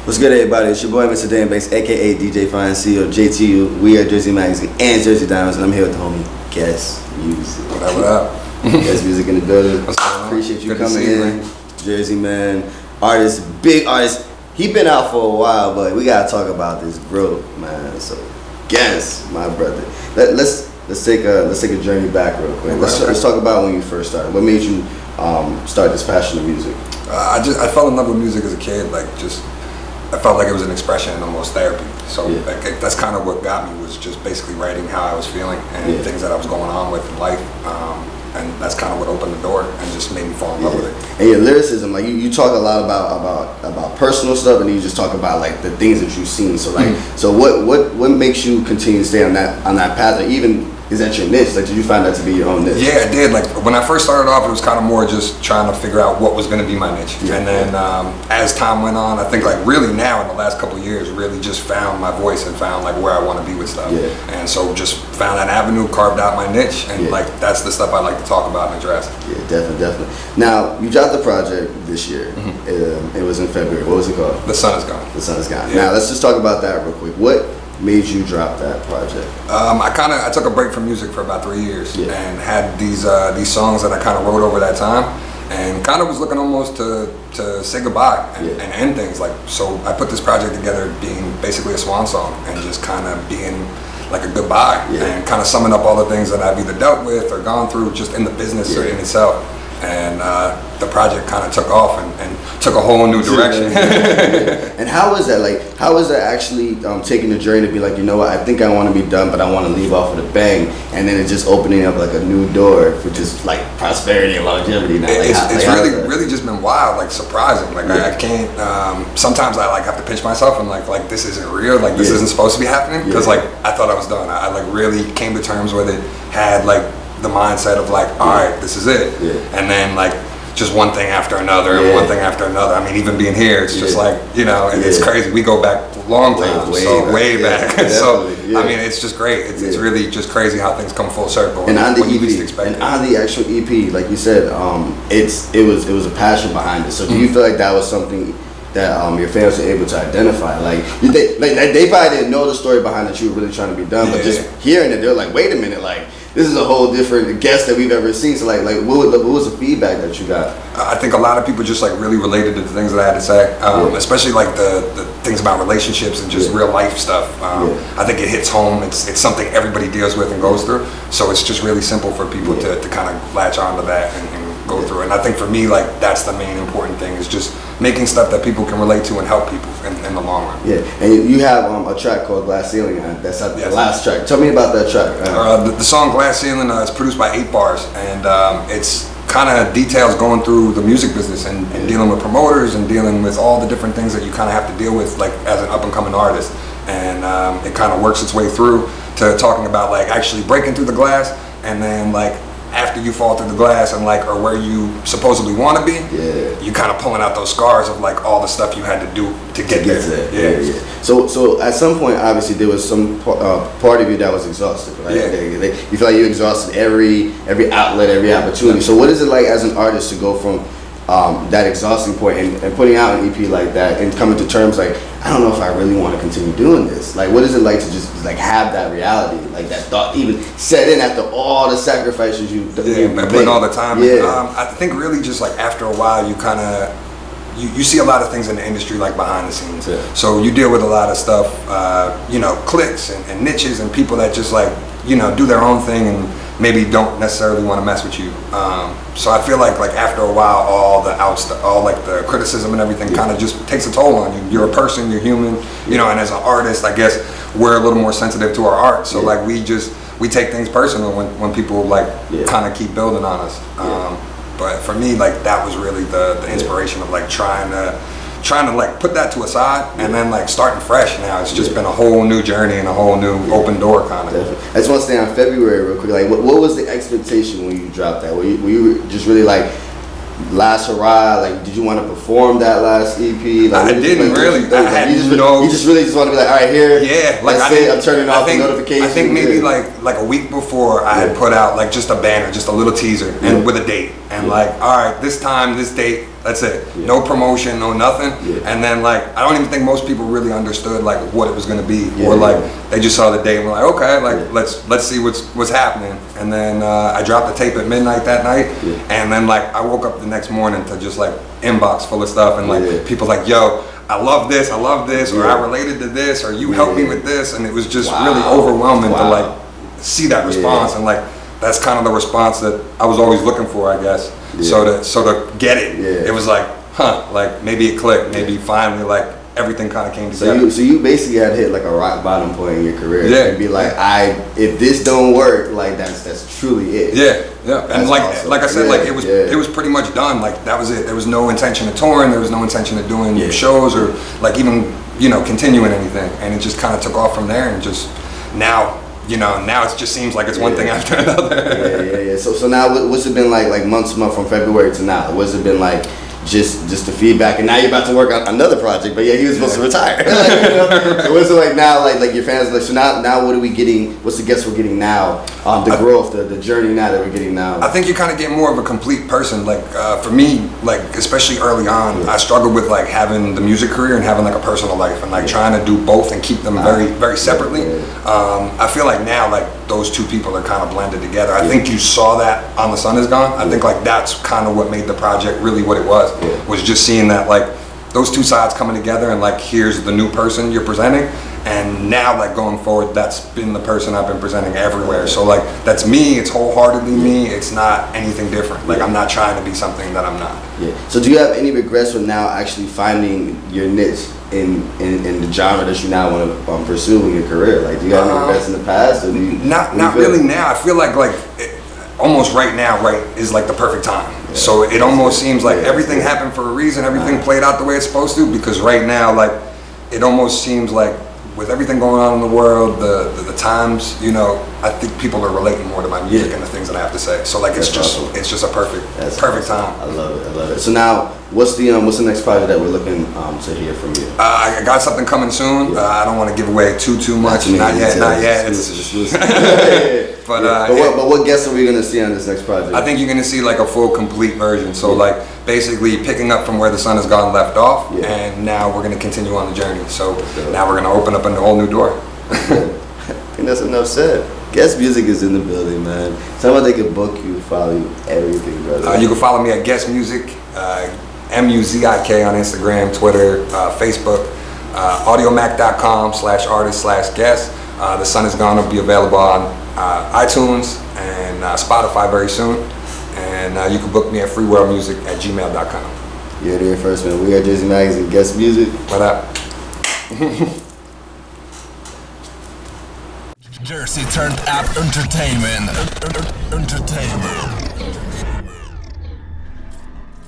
What's good, everybody? It's your boy, Mr. Dan Banks, aka DJ Fine CEO of JTU. We are Jersey Magazine and Jersey Diamonds, and I'm here with the homie Guessmuzik. What up? Guessmuzik in the building. Appreciate you coming in, Jersey man. Artist, big artist. He been out for a while, but we gotta talk about this growth, man. So, Guess, my brother. Let's take a journey back real quick. Let's talk about when you first started. What made you start this passion of music? I fell in love with music as a kid. I felt like it was an expression and almost therapy. So that's kind of what got me, was just basically writing how I was feeling and things that I was going on with in life. And that's kind of what opened the door and just made me fall in love with it. And your lyricism, like you talk a lot about personal stuff, and then you just talk about like the things that you've seen. So like, so what makes you continue to stay on that path, or even is that your niche? Like, did you find that to be your own niche? Yeah, I did. Like when I first started off, it was kind of more just trying to figure out what was going to be my niche. And then as time went on, I think like really now in the last couple of years, really just found my voice and found like where I want to be with stuff. And so just found that avenue, carved out my niche, and like that's the stuff I like to talk about and address. Yeah, definitely. Now you dropped the project this year. It was in February. What was it called? The Sun Is Gone. The Sun Is Gone. Yeah. Now let's just talk about that real quick. What made you drop that project? I took a break from music for about 3 years and had these songs that I kind of wrote over that time, and kind of was looking almost to say goodbye and end things. Like, so I put this project together being basically a swan song and just kind of being like a goodbye and kind of summing up all the things that I've either dealt with or gone through just in the business or in itself. And the project kind of took off and took a whole new direction. And how was that? Like, how was that actually taking the journey to be like, you know what, I think I want to be done, but I want to leave off with a bang, and then it's just opening up like a new door for just like prosperity and longevity now? Like, it's really just been wild, like surprising. Like I can't. Sometimes I like have to pinch myself and like this isn't real. Like this isn't supposed to be happening, because like I thought I was done. I like really came to terms with it. Had like the mindset of like, all right, this is it. And then like just one thing after another and one thing after another. I mean, even being here, it's just like, you know, it's crazy. We go back a long time, way back. So I mean, it's just great. It's really just crazy how things come full circle. And on the EP, and on the actual EP, like you said, it was a passion behind it. So do you feel like that was something that your fans were able to identify? Like they probably didn't know the story behind that you were really trying to be done, but just hearing it, they're like, wait a minute, like this is a whole different guest that we've ever seen. So like what was the feedback that you got? I think a lot of people just like really related to the things that I had to say, especially like the things about relationships and just real life stuff. I think it hits home. It's something everybody deals with and goes through. So it's just really simple for people to kind of latch onto that and go through it. And I think for me, like that's the main important thing, is just making stuff that people can relate to and help people in the long run. Yeah, and you have a track called Glass Ceiling. That's the last track. Tell me about that track. The song Glass Ceiling is produced by 8 Bars, and it's kind of details going through the music business and dealing with promoters and dealing with all the different things that you kind of have to deal with like as an up and coming artist. And it kind of works its way through to talking about like actually breaking through the glass, and then like after you fall through the glass and like, or where you supposedly want to be, you kind of pulling out those scars of like all the stuff you had to do to get there. So at some point, obviously, there was some part of you that was exhausted, right? You feel like you exhausted every outlet, every opportunity. So what is it like as an artist to go from that exhausting point and putting out an EP like that and coming to terms like, I don't know if I really want to continue doing this? Like, what is it like to just like have that reality, like that thought even set in after all the sacrifices you've putting all the time in. I think really just like after a while you kind of you see a lot of things in the industry like behind the scenes. So you deal with a lot of stuff, you know, cliques and niches and people that just like, you know, do their own thing and maybe don't necessarily want to mess with you. So I feel like after a while, all like the criticism and everything kind of just takes a toll on you. You're a person, you're human, you know, and as an artist, I guess we're a little more sensitive to our art. So like we take things personal when people like kind of keep building on us. But for me, like that was really the inspiration of like trying to like put that to a side and then like starting fresh now. It's just been a whole new journey and a whole new open door kind of. I just want to stay on February real quick. Like what was the expectation when you dropped that? Were you just really like last hurrah? Like did you want to perform that last EP? Like, I didn't really. You just really want to be like, all right, here. Yeah, like I'm turning off the notifications. I think maybe like a week before I had put out like just a banner, just a little teaser, and with a date, and like, all right, this time, this date, that's it. Yeah. No promotion, no nothing. Yeah. And then like, I don't even think most people really understood like what it was gonna be, Yeah, or like yeah. they just saw the date and were like, okay, like Yeah. let's see what's happening. And then I dropped the tape at midnight that night, Yeah. and then like I woke up the next morning to just like inbox full of stuff, and like Yeah. people like, yo, I love this, or Yeah. I related to this, or you helped me with this, and it was just Wow. really overwhelming to Wow. like see that response, Yeah. and like that's kind of the response that I was always looking for, I guess. Yeah. So to get it, Yeah. it was like, like maybe it clicked, maybe finally like everything kind of came together. So you basically had hit like a rock bottom point in your career. Yeah. And be like, if this don't work, like that's truly it. Yeah, and That's like awesome. like I said, like Yeah. it was pretty much done. Like that was it. There was no intention of touring. There was no intention of doing Yeah. shows or like even continuing anything. And it just kind of took off from there. And just now it just seems like it's one thing after another. Yeah. So now what's it been like month from February to now? What's it been like? Just the feedback, and now you're about to work on another project. But yeah, he was supposed to retire. So what's it like now? Like your fans like, so now what are we getting? What's the guess we're getting now? The growth, the journey now that we're getting now. I think you kind of get more of a complete person. Like for me, like especially early on, I struggled with like having the music career and having like a personal life, and like trying to do both and keep them very, very separately. I feel like now like those two people are kind of blended together. I think you saw that on The Sun Is Gone. I think like that's kind of what made the project really what it was just seeing that like those two sides coming together, and like here's the new person you're presenting, and now like going forward, that's been the person I've been presenting everywhere. So like that's me, it's wholeheartedly me, it's not anything different. Like I'm not trying to be something that I'm not. Yeah. So do you have any regrets with now actually finding your niche in the genre that you now want to pursue in your career? Like do you have any regrets in the past? Or do you, not really now. I feel like almost right now, is like the perfect time. Yeah. So it almost seems like everything happened for a reason, everything played out the way it's supposed to, because right now, like, it almost seems like with everything going on in the world, the times, I think people are relating more to my music and the things that I have to say. So like it's just a perfect time. I love it. So now, what's the next project that we're looking to hear from you? I got something coming soon. I don't want to give away too much. Not yet. But what guests are we gonna see on this next project? I think you're gonna see like a full, complete version. So like basically picking up from where The Sun Is Gone left off, and now we're gonna continue on the journey. So now we're gonna open up a whole new door. I think that's enough said. Guessmuzik is in the building, man. Tell them they can book you, follow you, everything, brother. You can follow me at Guessmuzik, MUZIK on Instagram, Twitter, Facebook, audiomac.com/artist/guest. The Sun Is Gone will be available on iTunes and Spotify very soon. And you can book me at freeworldmusic@gmail.com. You heard it here first, man. We are Jersey Magazine, Guessmuzik. What up? Jersey turned up entertainment. Entertainment.